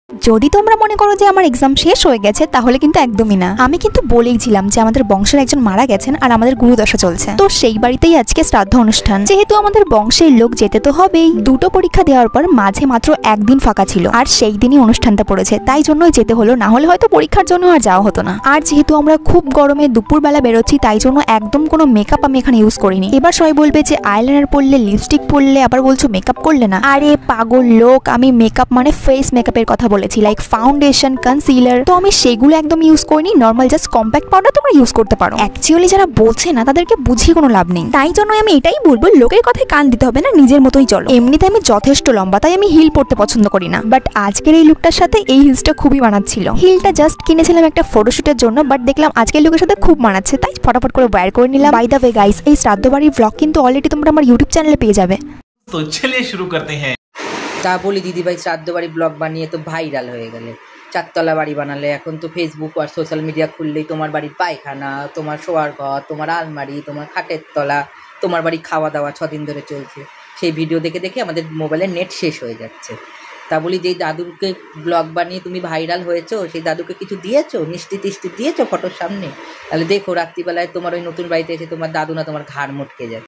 যদি তোমরা মনে করো যে আমার এক্সাম শেষ হয়ে গেছে, তাহলে কিন্তু একদমই না। আমি কিন্তু বলেইছিলাম যে আমাদের বংশের একজন মারা গেছেন আর আমাদের গুরুদশা চলছে, তো সেই বাড়িতেই আজকে শ্রাদ্ধ অনুষ্ঠান। যেহেতু আমাদের বংশের লোক যেতে তো হবেই, দুটো পরীক্ষা দেওয়ার পর মাঝে মাত্র একদিন ফাঁকা ছিল, আর সেই দিনই অনুষ্ঠানটা পড়েছে, তাই জন্যই যেতে হলো, না হলে হয়তো পরীক্ষার জন্য আর যাওয়া হতো না। আর যেহেতু আমরা খুব গরমে দুপুরবেলা বেরোচ্ছি, তাই জন্য একদম কোনো মেকআপ আমি এখানে ইউজ করিনি। এবার সবাই বলবে যে আইলাইনার পরলে, লিপস্টিক পরলে, আবার বলছো মেকআপ করলে না। আরে পাগল লোক, আমি মেকআপ মানে ফেস মেকআপের কথা বলেছি, লাইক ফাউন্ডেশন, কনসিলার, তো আমি সেগুলো একদম ইউজ করিনি। নর্মাল জাস্ট কম্প্যাক্ট পাউডার তোমরা ইউজ করতে পারো। অ্যাকচুয়ালি যারা বলছে না, তাদেরকে বুঝিয়ে কোনো লাভ নেই। তাই জন্য আমি এটাই বলবো, লোকের কথায় কান দিতে হবে না, নিজের মতোই চলো। এমনিতে আমি যথেষ্ট লম্বা, তাই আমি হিল পরতে পছন্দ করি না, বাট আজকের এই লুকটার সাথে এই হিলসটা খুবই মানাচ্ছিল। হিলটা জাস্ট কিনেছিলাম একটা ফটোশুটের জন্য, বাট দেখলাম আজকের লুকের সাথে খুব মানাচ্ছে, তাই ফটাফট করে ওয়্যার করে নিলাম। বাই দ্য ওয়ে গাইস, এই শ্রাদ্ধ বাড়ির ব্লগ কিন্তু অলরেডি তোমরা আমার ইউটিউব চ্যানেলে পেয়ে যাবে। তো চলিয়ে শুরু করতে হ্যাঁ। তা বলি দিদিভাই, শ্রাদ্ধ বাড়ি ব্লগ বানিয়ে তো ভাইরাল হয়ে গেলে, 4 তলা বাড়ি বানালে। এখন তো ফেসবুক আর সোশ্যাল মিডিয়া খুললেই তোমার বাড়ির পায়খানা, তোমার শোয়ার ঘর, তোমার আলমারি, তোমার খাটের তলা, তোমার বাড়ি খাওয়া দাওয়া 6 দিন ধরে চলছে। সেই ভিডিও দেখে দেখে আমাদের মোবাইলের নেট শেষ হয়ে যাচ্ছে। তা বলি, যেই দাদুকে ব্লগ বানিয়ে তুমি ভাইরাল হয়েছো, সেই দাদুকে কিছু দিয়েছো, মিষ্টি টিষ্টি দিয়েছো ফটোর সামনে? তাহলে দেখো রাত্রিবেলায় তোমার ওই নতুন বাড়িতে এসে তোমার দাদু না তোমার ঘাড় মটকে যাবে।